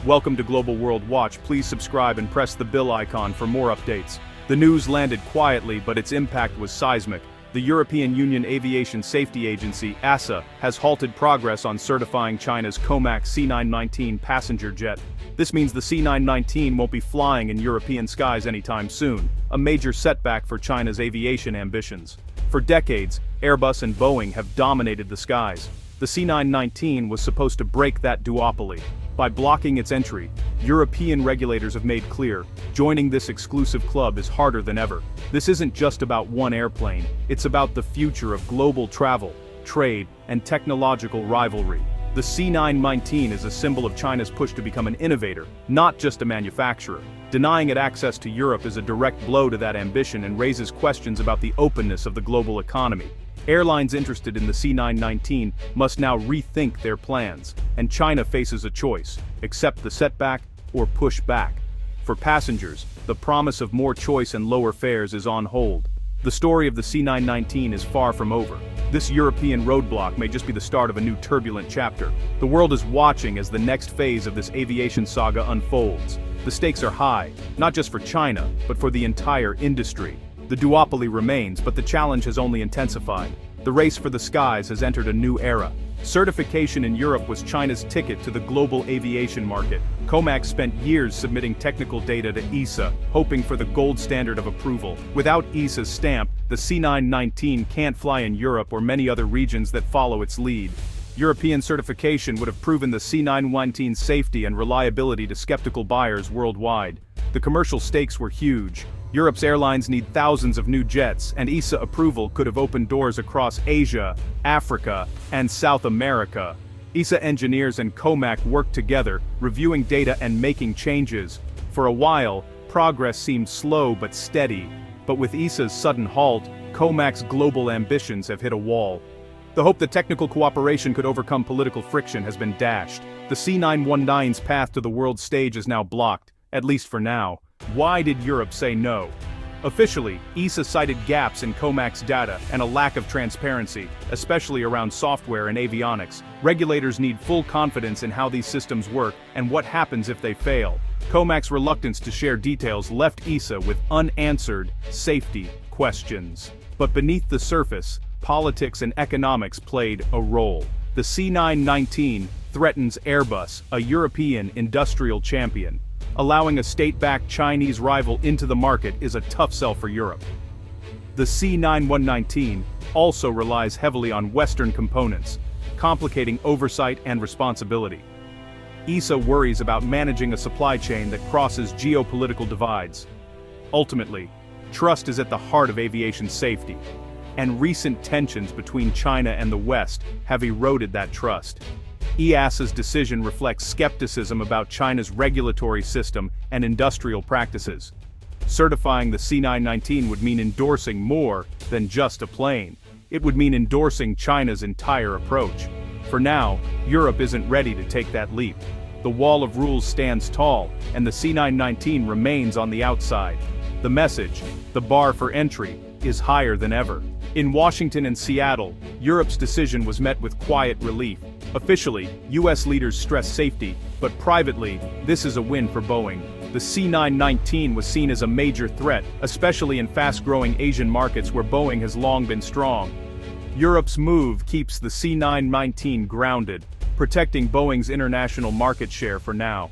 Welcome to Global World Watch. Please subscribe and press the bell icon for more updates. The news landed quietly, but its impact was seismic. The European Union Aviation Safety Agency, EASA, has halted progress on certifying China's COMAC C919 passenger jet. This means the C919 won't be flying in European skies anytime soon, a major setback for China's aviation ambitions. For decades, Airbus and Boeing have dominated the skies. The C919 was supposed to break that duopoly. By blocking its entry, European regulators have made clear, joining this exclusive club is harder than ever. This isn't just about one airplane, it's about the future of global travel, trade, and technological rivalry. The C919 is a symbol of China's push to become an innovator, not just a manufacturer. Denying it access to Europe is a direct blow to that ambition and raises questions about the openness of the global economy. Airlines interested in the C919 must now rethink their plans, and China faces a choice: accept the setback or push back. For passengers, the promise of more choice and lower fares is on hold. The story of the C919 is far from over. This European roadblock may just be the start of a new turbulent chapter. The world is watching as the next phase of this aviation saga unfolds. The stakes are high, not just for China, but for the entire industry. The duopoly remains, but the challenge has only intensified. The race for the skies has entered a new era. Certification in Europe was China's ticket to the global aviation market. COMAC spent years submitting technical data to EASA, hoping for the gold standard of approval. Without EASA's stamp, the C919 can't fly in Europe or many other regions that follow its lead. European certification would have proven the C919's safety and reliability to skeptical buyers worldwide. The commercial stakes were huge. Europe's airlines need thousands of new jets, and EASA approval could have opened doors across Asia, Africa, and South America. EASA engineers and COMAC worked together, reviewing data and making changes. For a while, progress seemed slow but steady, but with EASA's sudden halt, COMAC's global ambitions have hit a wall. The hope that technical cooperation could overcome political friction has been dashed. The C919's path to the world stage is now blocked, at least for now. Why did Europe say no? Officially, EASA cited gaps in COMAC's data and a lack of transparency, especially around software and avionics. Regulators need full confidence in how these systems work and what happens if they fail. COMAC's reluctance to share details left EASA with unanswered safety questions. But beneath the surface, politics and economics played a role. The C919 threatens Airbus, a European industrial champion. Allowing a state-backed Chinese rival into the market is a tough sell for Europe. The C919 also relies heavily on Western components, complicating oversight and responsibility. EASA worries about managing a supply chain that crosses geopolitical divides. Ultimately, trust is at the heart of aviation safety, and recent tensions between China and the West have eroded that trust. EASA's decision reflects skepticism about China's regulatory system and industrial practices. Certifying the C919 would mean endorsing more than just a plane. It would mean endorsing China's entire approach. For now, Europe isn't ready to take that leap. The wall of rules stands tall, and the C919 remains on the outside. The message, the bar for entry, is higher than ever. In Washington and Seattle, Europe's decision was met with quiet relief. Officially, US leaders stress safety, but privately, this is a win for Boeing. The C919 was seen as a major threat, especially in fast-growing Asian markets where Boeing has long been strong. Europe's move keeps the C919 grounded, protecting Boeing's international market share for now.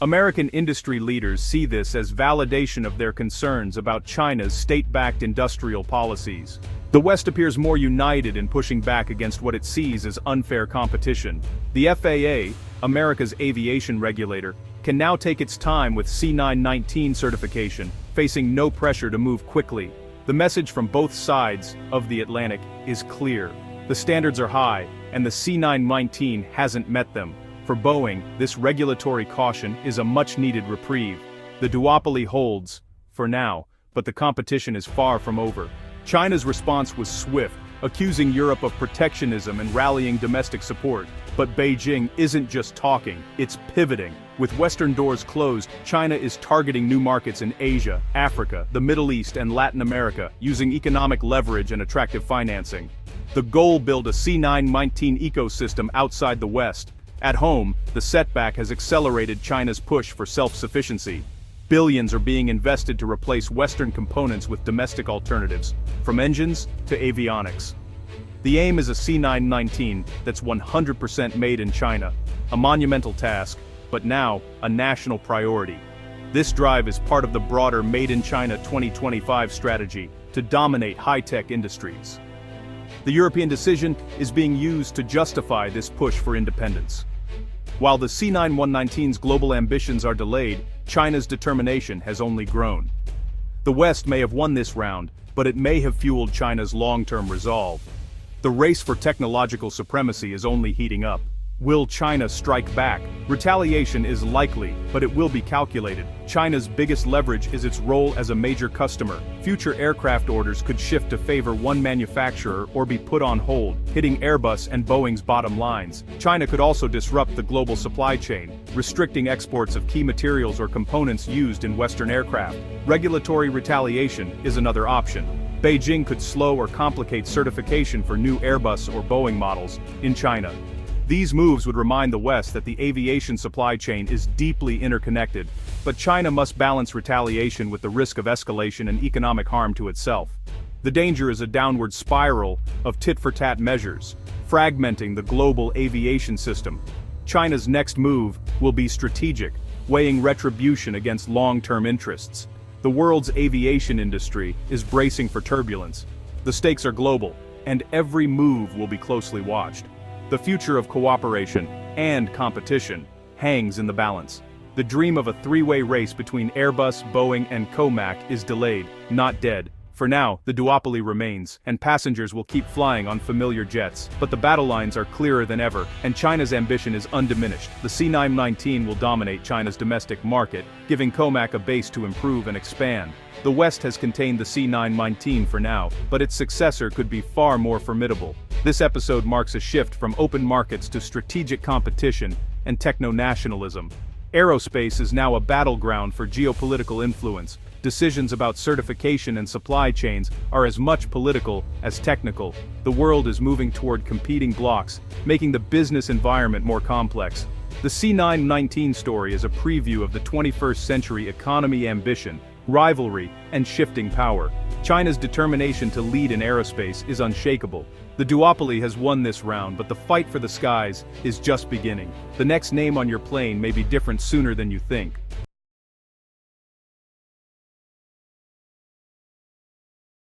American industry leaders see this as validation of their concerns about China's state-backed industrial policies. The West appears more united in pushing back against what it sees as unfair competition. The FAA, America's aviation regulator, can now take its time with C919 certification, facing no pressure to move quickly. The message from both sides of the Atlantic is clear. The standards are high, and the C919 hasn't met them. For Boeing, this regulatory caution is a much-needed reprieve. The duopoly holds, for now, but the competition is far from over. China's response was swift, accusing Europe of protectionism and rallying domestic support. But Beijing isn't just talking, it's pivoting. With Western doors closed, China is targeting new markets in Asia, Africa, the Middle East, and Latin America, using economic leverage and attractive financing. The goal: build a C919 ecosystem outside the West. At home, the setback has accelerated China's push for self-sufficiency. Billions are being invested to replace Western components with domestic alternatives, from engines to avionics. The aim is a C919 that's 100% made in China, a monumental task, but now a national priority. This drive is part of the broader Made in China 2025 strategy to dominate high-tech industries. The European decision is being used to justify this push for independence. While the C919's global ambitions are delayed, China's determination has only grown. The West may have won this round, but it may have fueled China's long-term resolve. The race for technological supremacy is only heating up. Will China strike back? Retaliation is likely, but it will be calculated. China's biggest leverage is its role as a major customer. Future aircraft orders could shift to favor one manufacturer or be put on hold, hitting Airbus and Boeing's bottom lines. China could also disrupt the global supply chain, restricting exports of key materials or components used in Western aircraft. Regulatory retaliation is another option. Beijing could slow or complicate certification for new Airbus or Boeing models in China. These moves would remind the West that the aviation supply chain is deeply interconnected, but China must balance retaliation with the risk of escalation and economic harm to itself. The danger is a downward spiral of tit-for-tat measures, fragmenting the global aviation system. China's next move will be strategic, weighing retribution against long-term interests. The world's aviation industry is bracing for turbulence. The stakes are global, and every move will be closely watched. The future of cooperation and competition hangs in the balance. The dream of a three-way race between Airbus, Boeing, and COMAC is delayed, not dead. For now, the duopoly remains, and passengers will keep flying on familiar jets. But the battle lines are clearer than ever, and China's ambition is undiminished. The C919 will dominate China's domestic market, giving COMAC a base to improve and expand. The West has contained the C919 for now, but its successor could be far more formidable. This episode marks a shift from open markets to strategic competition and techno-nationalism. Aerospace is now a battleground for geopolitical influence. Decisions about certification and supply chains are as much political as technical. The world is moving toward competing blocks, making the business environment more complex. The C919 story is a preview of the 21st century economy ambition, rivalry, and shifting power. China's determination to lead in aerospace is unshakable. The duopoly has won this round, but the fight for the skies is just beginning. The next name on your plane may be different sooner than you think.